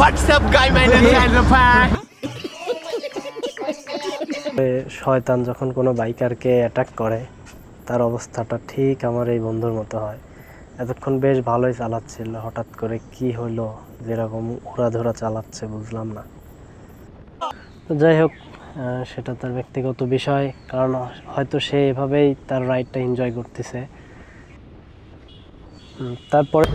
What's up, guy? My name is Alpha. শয়তান যখন কোনো বাইকারকে অ্যাটাক করে তার অবস্থাটা ঠিক আমার এই বন্ধুর মতো হয়। এতক্ষণ বেশ ভালোই চালাচ্ছিল, হঠাৎ করে কি হলো যেরকম উড়াধুরা চালাচ্ছে বুঝলাম না। তো যাই হোক, সেটা তার ব্যক্তিগত বিষয়, কারণ হয়তো সে এভাবেই তার রাইডটা এনজয় করতেছে। তারপরে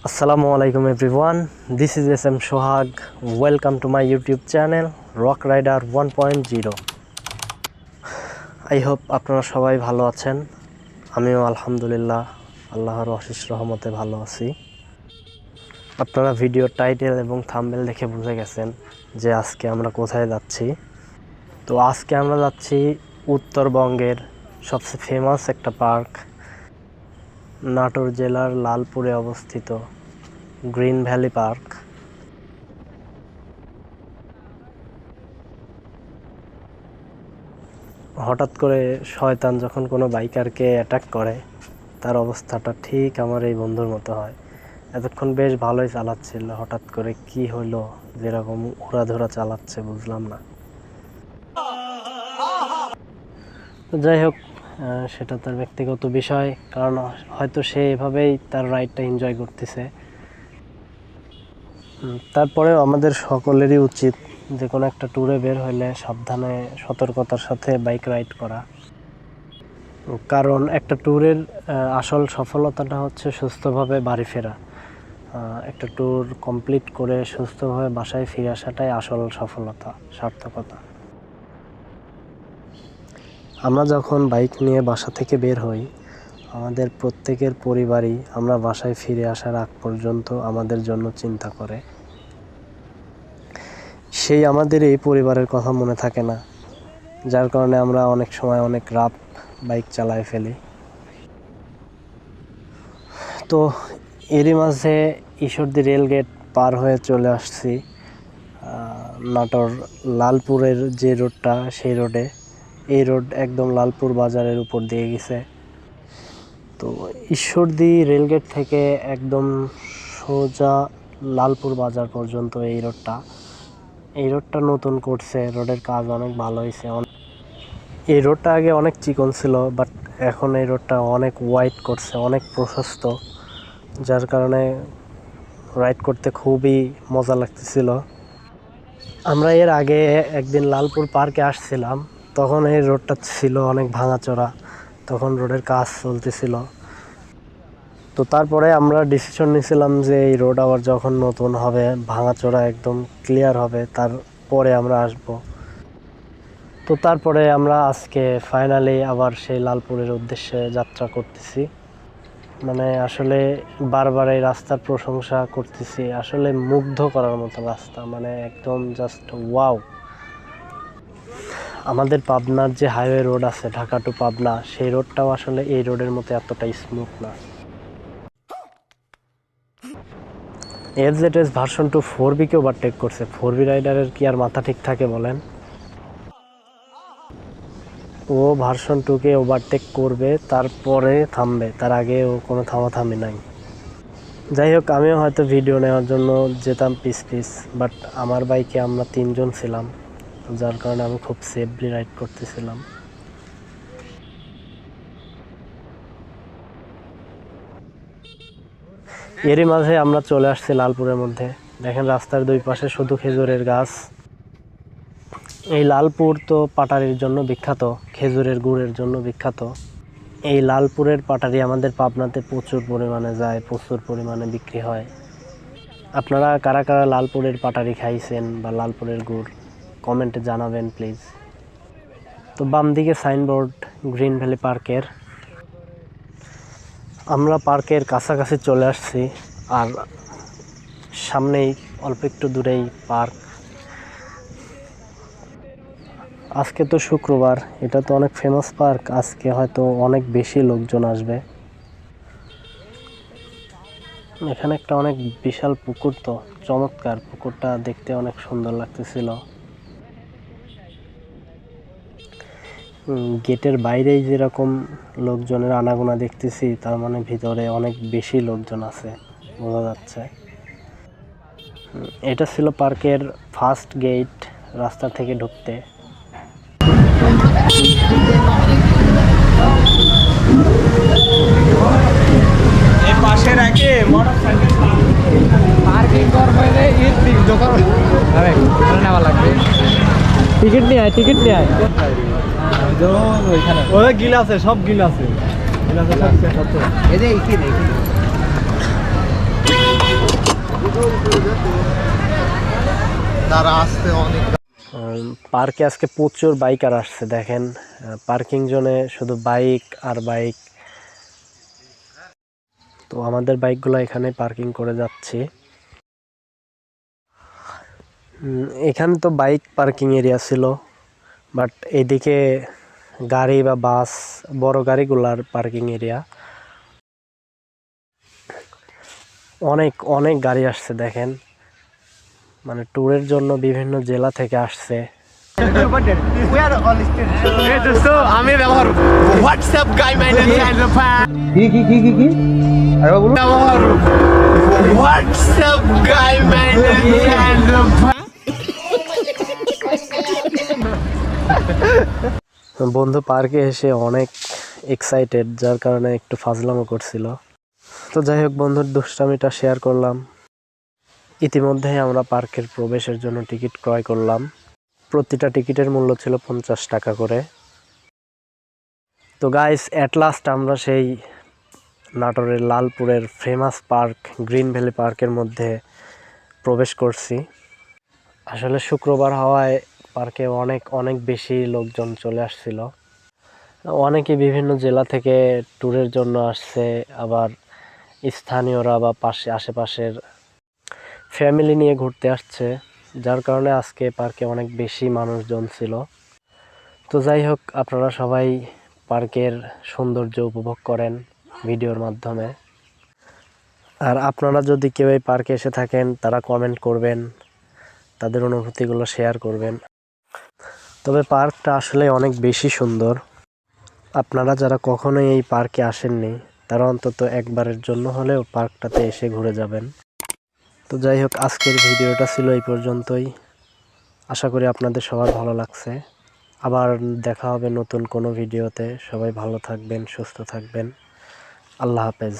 আসসালামু আলাইকুম everyone, this is S M Sohag. Welcome to my YouTube channel rock rider 1.0। I hope আপনারা সবাই ভালো আছেন। আমিও আলহামদুলিল্লাহ আল্লাহর অশেষ রহমতে ভালো আছি। আপনারা ভিডিও টাইটেল এবং থাম্বনেল দেখে বুঝে গেছেন যে আজকে আমরা কোথায় যাচ্ছি। তো আজকে আমরা যাচ্ছি উত্তরবঙ্গের সবচেয়ে ফেমাস একটা পার্ক, নাটোর জেলার লালপুরে অবস্থিত গ্রিন ভ্যালি পার্ক। হঠাৎ করে শয়তান যখন কোনো বাইকারকে অ্যাটাক করে তার অবস্থাটা ঠিক আমার এই বন্ধুর মতো হয়। এতক্ষণ বেশ ভালোই চালাচ্ছিল, হঠাৎ করে কি হলো যেরকম উড়াধুরা চালাচ্ছে বুঝলাম না। তো যাই হোক, সেটা তার ব্যক্তিগত বিষয়, কারণ হয়তো সে এভাবেই তার রাইডটা এনজয় করতেছে। তারপরেও আমাদের সকলেরই উচিত যে কোনো একটা ট্যুরে বের হলে সাবধানে সতর্কতার সাথে বাইক রাইড করা। কারণ একটা ট্যুরের আসল সফলতাটা হচ্ছে সুস্থভাবে বাড়ি ফেরা। একটা ট্যুর কমপ্লিট করে সুস্থভাবে বাসায় ফিরে আসাটাই আসল সফলতা, সার্থকতা। আমরা যখন বাইক নিয়ে বাসা থেকে বের হই, আমাদের প্রত্যেকের পরিবারই আমরা বাসায় ফিরে আসার আগ পর্যন্ত আমাদের জন্য চিন্তা করে। সেই আমাদের এই পরিবারের কথা মনে থাকে না, যার কারণে আমরা অনেক সময় অনেক রাফ বাইক চালায় ফেলি। তো এরই মাঝে ঈশ্বরদী রেলগেট পার হয়ে চলে আসছি নাটোর লালপুরের যে রোডটা, সেই রোডে। এই রোড একদম লালপুর বাজারের উপর দিয়ে গেছে। তো ঈশ্বরদী রেলগেট থেকে একদম সোজা লালপুর বাজার পর্যন্ত এই রোডটা নতুন করছে, রোডের কাজ অনেক ভালো হয়েছে। এই রোডটা আগে অনেক চিকন ছিল, বাট এখন এই রোডটা অনেক ওয়াইড করছে, অনেক প্রশস্ত, যার কারণে রাইড করতে খুবই মজা লাগতেছিল। আমরা এর আগে একদিন লালপুর পার্কে আসছিলাম, তখন এই রোডটা ছিল অনেক ভাঙাচোরা, তখন রোডের কাজ চলতেছিল। তো তারপরে আমরা ডিসিশন নিয়েছিলাম যে এই রোড আবার যখন নতুন হবে, ভাঙাচোরা একদম ক্লিয়ার হবে, তারপরে আমরা আসব। তো তারপরে আমরা আজকে ফাইনালি আবার সেই লালপুরের উদ্দেশ্যে যাত্রা করতেছি। মানে আসলে বারবার এই রাস্তার প্রশংসা করতেছি, আসলে মুগ্ধ করার মতো রাস্তা, মানে একদম জাস্ট ওয়াও। আমাদের পাবনার যে হাইওয়ে রোড আছে ঢাকা টু পাবনা, সেই রোডটাও আসলে এই রোডের মতো এতটা স্মুথ না। এফজেডএস ভার্সন 2 4B-কে ওভারটেক করছে। 4B রাইডারের কি আর মাথা ঠিক থাকে বলেন? ও ভার্সন 2-কে ওভারটেক করবে, তারপরে থামবে, তার আগে ও কোনো থামাথামি নাই। যাই হোক, আমিও হয়তো ভিডিও নেওয়ার জন্য যেতাম পিস পিস, বাট আমার বাইকে আমরা 3 জন ছিলাম, যার কারণে আমি খুব সেফলি রাইড করতেছিলাম। এরই মাঝে আমরা চলে আসছি লালপুরের মধ্যে। দেখেন রাস্তার দুই পাশে শুধু খেজুরের গাছ। এই লালপুর তো পাটারির জন্য বিখ্যাত, খেজুরের গুড়ের জন্য বিখ্যাত। এই লালপুরের পাটারি আমাদের পাবনাতে প্রচুর পরিমাণে যায়, প্রচুর পরিমাণে বিক্রি হয়। আপনারা কারা কারা লালপুরের পাটারি খাইছেন বা লালপুরের গুড়, কমেন্টে জানাবেন প্লিজ। তো বাম দিকে সাইনবোর্ড গ্রিন ভ্যালি পার্কের। আমরা পার্কের কাছাকাছি চলে আসছি, আর সামনেই অল্প একটু দূরেই পার্ক। আজকে তো শুক্রবার, এটা তো অনেক ফেমাস পার্ক, আজকে হয়তো অনেক বেশি লোকজন আসবে। এখানে একটা অনেক বিশাল পুকুর, তো চমৎকার পুকুরটা দেখতে অনেক সুন্দর লাগতেছিল। গেটের বাইরেই যেরকম লোকজনের আনাগোনা দেখতেছি, তার মানে ভিতরে অনেক বেশি লোকজন আছে বোঝা যাচ্ছে। এটা ছিল পার্কের ফার্স্ট গেট রাস্তা থেকে ঢুকতে। এই পাশে রাখে মোটরসাইকেল পার্কিং করবে রে ঈদ দিন দোকান আরে নেওয়া লাগবে। টিকিট নিয়ে আয়, টিকিট নিয়ে আয়। ওইখানে ওই গিল আছে, সব গিল আছে, সব শেষ হচ্ছে। এই যে এইখানে তারা আসতে অনেক। পার্কে আজকে প্রচুর বাইকার আসছে দেখেন, পার্কিং জোনে শুধু বাইক আর বাইক। তো আমাদের বাইকগুলো এখানে পার্কিং করে যাচ্ছি। এখানে তো বাইক পার্কিং এরিয়া ছিল, বাট এদিকে গাড়ি বা বাস, বড় গাড়িগুলার পার্কিং এরিয়া। অনেক অনেক গাড়ি আসছে দেখেন, মানে ট্যুরের জন্য বিভিন্ন জেলা থেকে আসছে। আমি ব্যবহার হোয়াটসঅ্যাপ গাই মাইনে চ্যানেল কি ব্যবহার হোয়াটসঅ্যাপ গাই মাইনে চ্যানেল। বন্ধু পার্কে এসে অনেক এক্সাইটেড, যার কারণে একটু ফাজলামো করছিল। তো যাই হোক, বন্ধুর দুষ্টামিটা শেয়ার করলাম। ইতিমধ্যেই আমরা পার্কের প্রবেশের জন্য টিকিট ক্রয় করলাম। প্রতিটা টিকিটের মূল্য ছিল 50 টাকা করে। তো গাইস, অ্যাট লাস্ট আমরা সেই নাটোরের লালপুরের ফেমাস পার্ক গ্রিন ভ্যালি পার্কের মধ্যে প্রবেশ করছি। আসলে শুক্রবার হওয়ায় পার্কে অনেক অনেক বেশি লোকজন চলে আসছিল। অনেকে বিভিন্ন জেলা থেকে ট্যুরের জন্য আসছে, আবার স্থানীয়রা বা আশেপাশের ফ্যামিলি নিয়ে ঘুরতে আসছে, যার কারণে আজকে পার্কে অনেক বেশি মানুষজন ছিল। তো যাই হোক, আপনারা সবাই পার্কের সৌন্দর্য উপভোগ করেন ভিডিওর মাধ্যমে। আর আপনারা যদি কেউ এই পার্কে এসে থাকেন, তারা কমেন্ট করবেন, তাদের অনুভূতিগুলো শেয়ার করবেন। তবে পার্কটা আসলে অনেক বেশি সুন্দর। আপনারা যারা কখনোই এই পার্কে আসেননি, তারা অন্তত একবারের জন্য হলেও পার্কটাতে এসে ঘুরে যাবেন। তো যাই হোক, আজকের ভিডিওটা ছিল এই পর্যন্তই। আশা করি আপনাদের সবার ভালো লাগছে। আবার দেখা হবে নতুন কোনো ভিডিওতে। সবাই ভালো থাকবেন, সুস্থ থাকবেন। আল্লাহ হাফেজ।